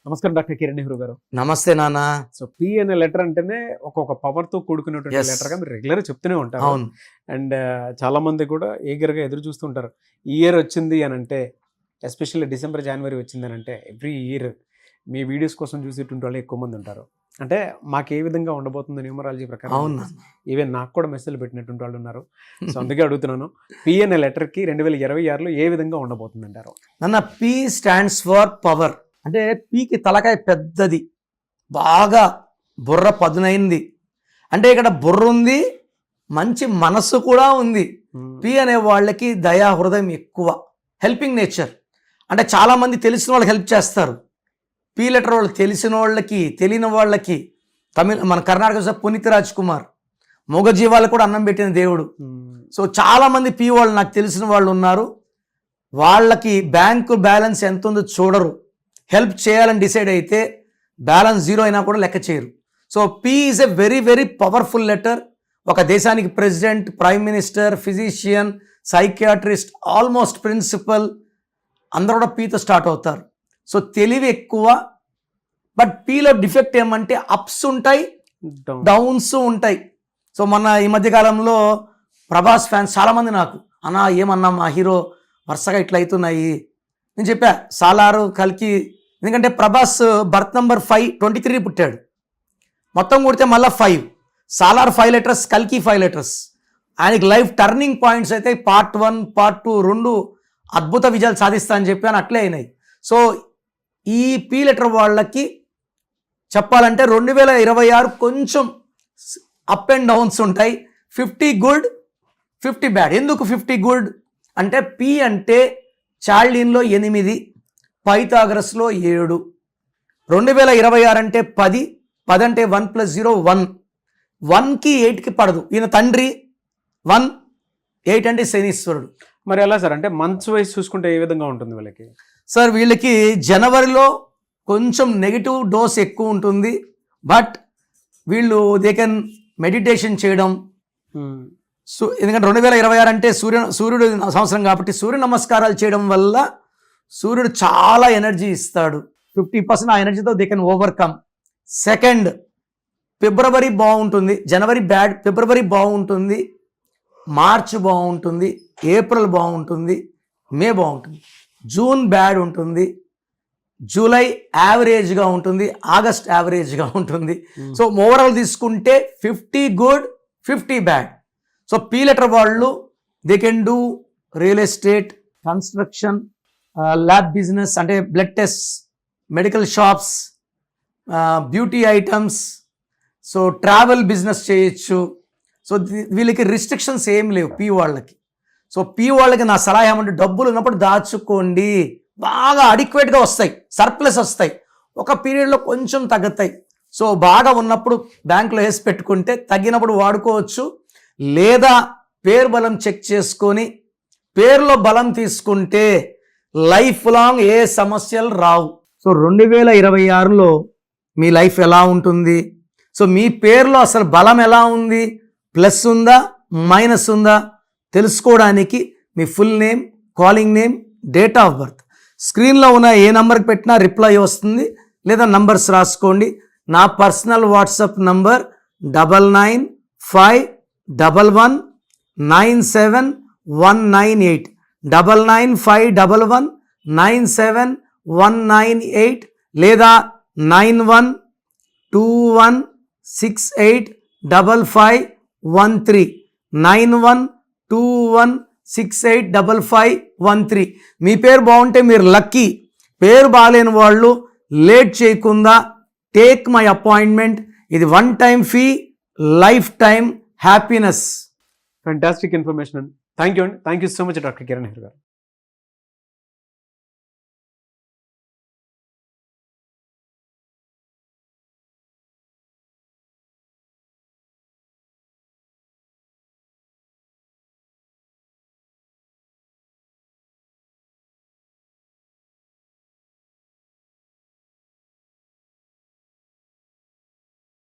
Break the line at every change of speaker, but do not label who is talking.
నమస్కారం డాక్టర్ కిరణ్ నెహ్రూ గారు.
నమస్తే నాన్న.
సో పి అనే లెటర్ అంటేనే ఒక్కొక్క పవర్ తో కూడుకున్నటువంటి
Yes.
లెటర్ గా మీరు రెగ్యులర్ చెప్తూనే ఉంటారు.
అవును.
అండ్ చాలా మంది కూడా ఈగర్ గా ఎదురు చూస్తుంటారు. ఈ ఇయర్ వచ్చింది అని అంటే, ఎస్పెషల్లీ డిసెంబర్ జనవరి వచ్చింది అని అంటే, ఎవ్రీ ఇయర్ మీ వీడియోస్ కోసం చూసేటువంటి వాళ్ళు ఎక్కువ మంది ఉంటారు. అంటే మాకు ఏ విధంగా ఉండబోతుంది న్యూమరాలజీ ప్రకారం,
అవును నాన్న.
ఈవెన్ నాకు కూడా మెసేజ్లు పెట్టినటువంటి వాళ్ళు ఉన్నారు. సో అందుకే అడుగుతున్నాను, పి అనే లెటర్ కి 2026లో ఏ విధంగా ఉండబోతుంది అంటారు?
నాన్న, పి స్టాండ్స్ ఫర్ పవర్. అంటే పికి తలకాయ పెద్దది, బాగా బుర్ర పదునైంది. అంటే ఇక్కడ బుర్ర ఉంది, మంచి మనస్సు కూడా ఉంది. పి అనే వాళ్ళకి దయా హృదయం ఎక్కువ, హెల్పింగ్ నేచర్. అంటే చాలామంది తెలిసిన వాళ్ళకి హెల్ప్ చేస్తారు. పి లెటర్ వాళ్ళు తెలిసిన వాళ్ళకి, తెలియని వాళ్ళకి. మన కర్ణాటక సార్ పునీత్ రాజ్ కుమార్, మూగజీవాలకు కూడా అన్నం పెట్టిన దేవుడు. సో చాలామంది పి వాళ్ళు నాకు తెలిసిన వాళ్ళు ఉన్నారు. వాళ్ళకి బ్యాంకు బ్యాలెన్స్ ఎంత ఉందో చూడరు. హెల్ప్ చేయాలని డిసైడ్ అయితే బ్యాలెన్స్ జీరో అయినా కూడా లెక్క చేయరు. So P is a very very powerful letter. ఒక దేశానికి president, prime minister, physician, psychiatrist, almost principal అందరూ కూడా పీతో స్టార్ట్ అవుతారు. సో తెలివి ఎక్కువ. బట్ పీలో డిఫెక్ట్ ఏమంటే అప్స్ ఉంటాయి, డౌన్స్ ఉంటాయి. సో మొన్న ఈ మధ్యకాలంలో ప్రభాస్ ఫ్యాన్స్ చాలామంది నాకు, అన్నా ఏమన్నా మా హీరో వరుసగా ఇట్లా అవుతున్నాయి. నేను చెప్పా సాలారు కల్కి, ఎందుకంటే ప్రభాస్ బర్త్ నంబర్ 5/23 పుట్టాడు. మొత్తం కొడితే మళ్ళీ 5. సాలార్ 5 లెటర్స్, కల్కి 5 లెటర్స్. ఆయనకి లైఫ్ టర్నింగ్ పాయింట్స్ అయితే పార్ట్ 1, పార్ట్ 2 రెండు అద్భుత విజయాలు సాధిస్తా అని చెప్పి అని అట్లే అయినాయి. సో ఈ పి లెటర్ వాళ్ళకి చెప్పాలంటే 2026 కొంచెం అప్ అండ్ డౌన్స్ ఉంటాయి. 50 గుడ్, 50 బ్యాడ్. ఎందుకు 50 గుడ్ అంటే, పి అంటే చార్లీన్లో 8, పైథాగరస్లో 7. 2026 అంటే 10. 10 అంటే 1 + 0 1. 1కి 8కి పడదు. ఈయన తండ్రి 1, 8 అంటే శనీశ్వరుడు.
మరి ఎలా సార్, అంటే మంత్స్ వైజ్ చూసుకుంటే ఏ విధంగా ఉంటుంది వీళ్ళకి?
సార్ వీళ్ళకి జనవరిలో కొంచెం నెగిటివ్ డోస్ ఎక్కువ ఉంటుంది. బట్ వీళ్ళు దే కెన్ మెడిటేషన్ చేయడం. ఎందుకంటే 2026 అంటే సూర్యుడు సంవత్సరం కాబట్టి సూర్య నమస్కారాలు చేయడం వల్ల సూర్యుడు చాలా ఎనర్జీ ఇస్తాడు. 50% ఆ ఎనర్జీతో దే కెన్ ఓవర్కమ్. సెకండ్, ఫిబ్రవరి బాగుంటుంది, జనవరి బ్యాడ్, ఫిబ్రవరి బాగుంటుంది, మార్చ్ బాగుంటుంది, ఏప్రిల్ బాగుంటుంది, మే బాగుంటుంది, జూన్ బ్యాడ్ ఉంటుంది, జూలై యావరేజ్గా ఉంటుంది, ఆగస్ట్ యావరేజ్గా ఉంటుంది. సో ఓవరాల్ తీసుకుంటే 50 good, 50 bad. So P letter వాళ్ళు they can do real estate, construction, lab business అంటే blood test, medical shops, beauty items, so travel business చేయొచ్చు. సో వీళ్ళకి రిస్ట్రిక్షన్స్ ఏం లేవు పి వాళ్ళకి. సో పి వాళ్ళకి నా సలహా ఏమంటే, డబ్బులు ఉన్నప్పుడు దాచుకోండి, బాగా అడిక్వేట్గా వస్తాయి, సర్ప్లస్ వస్తాయి. ఒక పీరియడ్లో కొంచెం తగ్గుతాయి. సో బాగా ఉన్నప్పుడు బ్యాంకులో వేసి పెట్టుకుంటే తగ్గినప్పుడు వాడుకోవచ్చు. లేదా పేరు బలం చెక్ చేసుకొని పేరులో బలం తీసుకుంటే లైఫ్ లాంగ్ ఏ సమస్యలు రావు. సో 2026లో మీ లైఫ్ ఎలా ఉంటుంది? సో మీ పేరులో అసలు బలం ఎలా ఉంది, ప్లస్ ఉందా, మైనస్ ఉందా తెలుసుకోవడానికి మీ full name, calling name, date of birth స్క్రీన్లో ఉన్న ఏ నంబర్కి పెట్టినా రిప్లై వస్తుంది. లేదా నంబర్స్ రాసుకోండి. నా పర్సనల్ వాట్సాప్ నంబర్ 9951197198, 9951197198, లేదా 9121685513, 9121685513. మీ పేరు బాగుంటే మీరు లక్కీ. పేరు బాగాలేని వాళ్ళు లేట్ చేయకుండా టేక్ మై అపాయింట్మెంట్. ఇది 1 time fee, lifetime happiness.
Fantastic information అండి. Thank you so much doctor Kiran Nehru గారు.